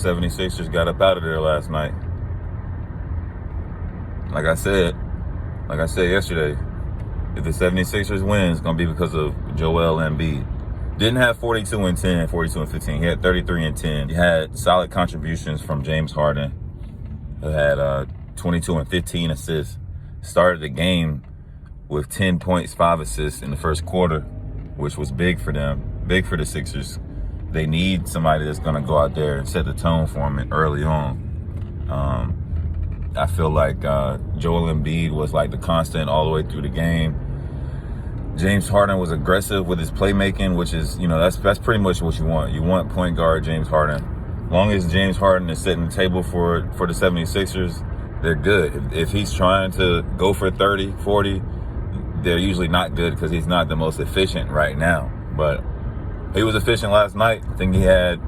76ers got up out of there last night. Like I said yesterday, if the 76ers win, it's going to be because of Joel Embiid. Didn't have 42 and 10, 42 and 15. He had 33 and 10. He had solid contributions from James Harden, who had 22 and 15 assists. Started the game with 10 points, 5 assists in the first quarter, which was big for them, big for the Sixers. They need somebody that's going to go out there and set the tone for them early on. I feel like Joel Embiid was like the constant all the way through the game. James Harden was aggressive with his playmaking, which is, that's pretty much what you want. You want point guard James Harden. As long as James Harden is setting the table for the 76ers, they're good. If he's trying to go for 30, 40, they're usually not good because he's not the most efficient right now. But he was efficient last night. I think he had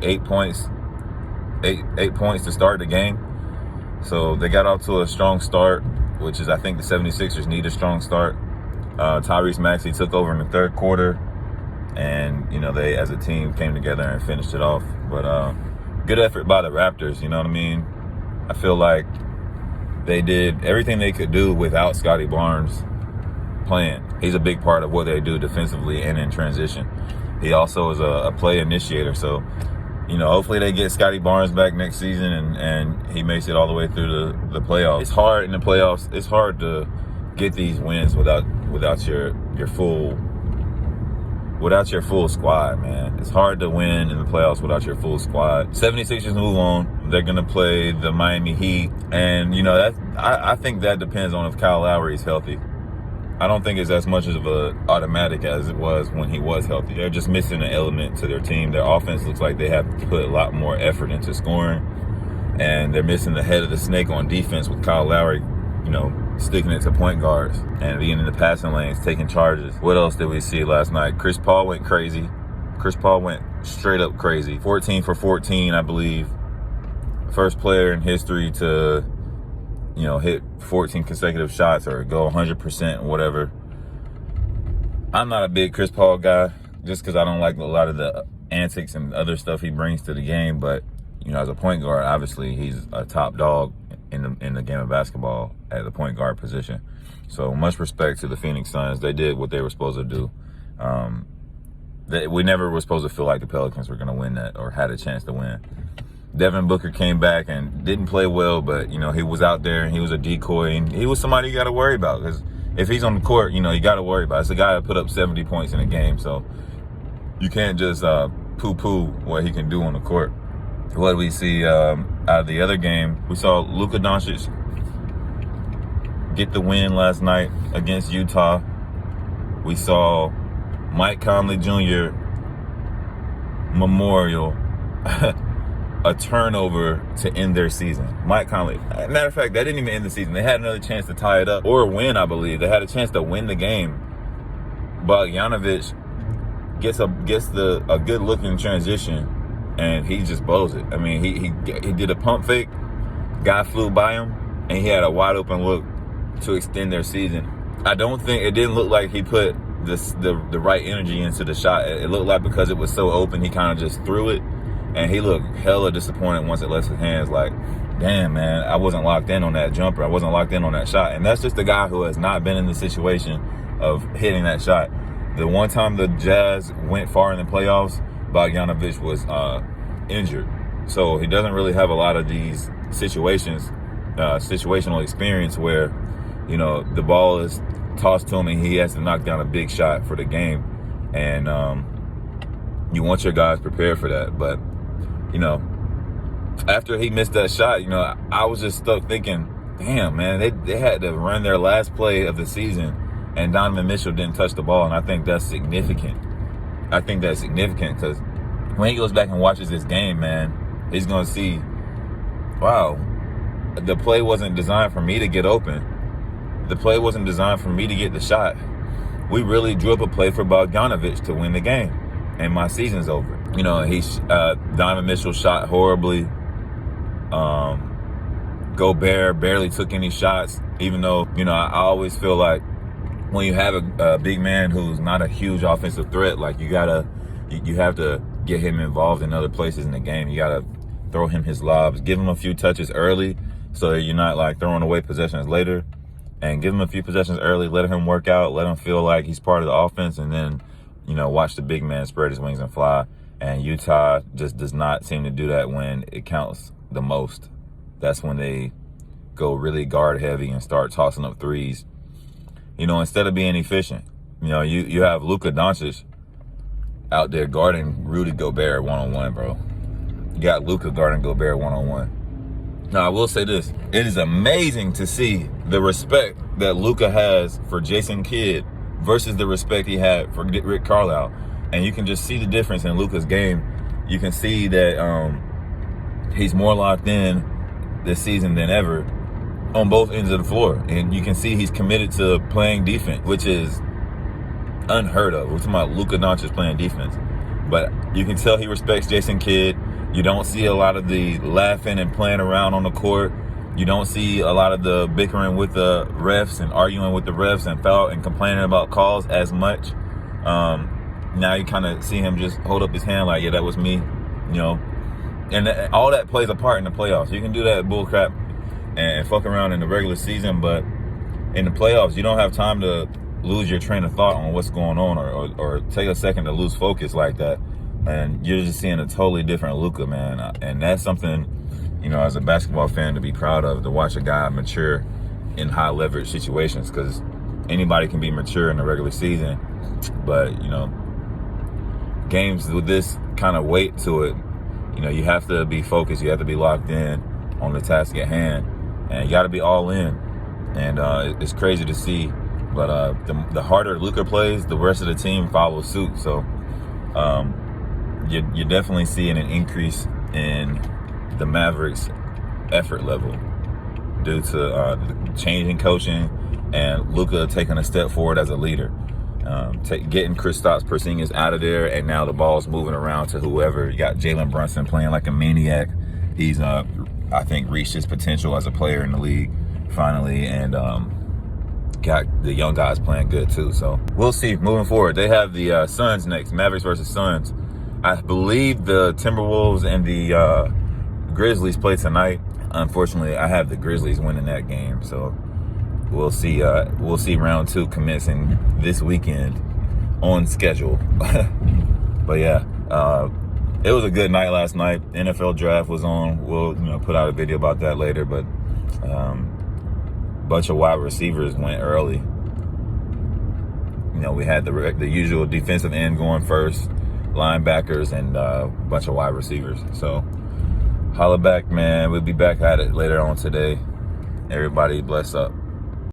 8 points to start the game. So they got off to a strong start, which is, I think the 76ers need a strong start. Tyrese Maxey took over in the third quarter, and, they as a team came together and finished it off. But good effort by the Raptors, you know what I mean? I feel like they did everything they could do without Scotty Barnes playing. He's a big part of what they do defensively and in transition. He also is a play initiator, so hopefully they get Scotty Barnes back next season and he makes it all the way through the playoffs. It's hard in the playoffs. It's hard to get these wins without your full squad, man. It's hard to win in the playoffs without your full squad. 76ers move on. They're going to play the Miami Heat. And, I think that depends on if Kyle Lowry is healthy. I don't think it's as much of a automatic as it was when he was healthy. They're just missing an element to their team. Their offense looks like they have to put a lot more effort into scoring. And they're missing the head of the snake on defense with Kyle Lowry, sticking it to point guards and being in the passing lanes, taking charges. What else did we see last night? Chris Paul went crazy. Chris Paul went straight up crazy. 14 for 14, I believe. First player in history to, hit 14 consecutive shots or go 100%, whatever. I'm not a big Chris Paul guy just because I don't like a lot of the antics and other stuff he brings to the game. But, as a point guard, obviously he's a top dog in the game of basketball at the point guard position. So much respect to the Phoenix Suns. They did what they were supposed to do. We never were supposed to feel like the Pelicans were going to win that or had a chance to win. Devin Booker came back and didn't play well, but, he was out there and he was a decoy and he was somebody you got to worry about because if he's on the court, you got to worry about it. It's a guy that put up 70 points in a game, so you can't just poo-poo what he can do on the court. What do we see out of the other game? We saw Luka Doncic get the win last night against Utah. We saw Mike Conley Jr. memorial a turnover to end their season. Mike Conley. Matter of fact, that didn't even end the season. They had another chance to tie it up or win, I believe. They had a chance to win the game. Bogdanovic gets a good looking transition and he just blows it. I mean, he did a pump fake. Guy flew by him and he had a wide open look to extend their season. I don't think it didn't look like he put the right energy into the shot. It looked like because it was so open, he kind of just threw it. And he looked hella disappointed once it left his hands. Like, damn, man, I wasn't locked in on that jumper. I wasn't locked in on that shot. And that's just a guy who has not been in the situation of hitting that shot. The one time the Jazz went far in the playoffs, Bogdanovic was injured. So he doesn't really have a lot of these situational experience where, the ball is tossed to him and he has to knock down a big shot for the game. And you want your guys prepared for that. But, after he missed that shot, I was just stuck thinking, damn, man, they had to run their last play of the season and Donovan Mitchell didn't touch the ball. And I think that's significant. Because when he goes back and watches this game, man, he's going to see, wow, the play wasn't designed for me to get open. The play wasn't designed for me to get the shot. We really drew up a play for Bogdanovic to win the game. And my season's over. Donovan Mitchell shot horribly. Gobert barely took any shots, even though, I always feel like when you have a big man who's not a huge offensive threat, like you have to get him involved in other places in the game. You got to throw him his lobs, give him a few touches early so that you're not like throwing away possessions later, and give him a few possessions early, let him work out, let him feel like he's part of the offense, and then, you know, watch the big man spread his wings and fly. And Utah just does not seem to do that when it counts the most. That's when they go really guard heavy and start tossing up threes, you know, instead of being efficient. You know, you have Luka Doncic out there guarding Rudy Gobert one-on-one, bro. You got Luka guarding Gobert one-on-one. Now, I will say this. It is amazing to see the respect that Luka has for Jason Kidd versus the respect he had for Rick Carlisle. And you can just see the difference in Luka's game. You can see that he's more locked in this season than ever on both ends of the floor. And you can see he's committed to playing defense, which is unheard of. We're talking about Luka Doncic playing defense. But you can tell he respects Jason Kidd. You don't see a lot of the laughing and playing around on the court. You don't see a lot of the bickering with the refs and arguing with the refs and complaining about calls as much. Now you kind of see him just hold up his hand like, yeah, that was me, you know. And all that plays a part in the playoffs. You can do that bull crap and fuck around in the regular season, but in the playoffs, you don't have time to lose your train of thought on what's going on or take a second to lose focus like that. And you're just seeing a totally different Luka, man. And that's something, you know, as a basketball fan to be proud of, to watch a guy mature in high leverage situations, because anybody can be mature in the regular season. But, you know, games with this kind of weight to it, you know, you have to be focused. You have to be locked in on the task at hand. And you got to be all in. And it's crazy to see. But the harder Luka plays, the rest of the team follows suit. So you're definitely seeing an increase in the Mavericks' effort level due to changing coaching and Luka taking a step forward as a leader. Getting Kristaps Porzingis out of there, and now the ball's moving around to whoever. You got Jalen Brunson playing like a maniac. He's, I think, reached his potential as a player in the league finally, and got the young guys playing good too. So we'll see moving forward. They have the Suns next, Mavericks versus Suns. I believe the Timberwolves and the Grizzlies play tonight. Unfortunately, I have the Grizzlies winning that game, so we'll see. We'll see round 2 commencing this weekend on schedule. But yeah, it was a good night last night. NFL draft was on. We'll put out a video about that later. But bunch of wide receivers went early. You know, we had the usual defensive end going first, linebackers, and a bunch of wide receivers. So holla back, man. We'll be back at it later on today. Everybody bless up.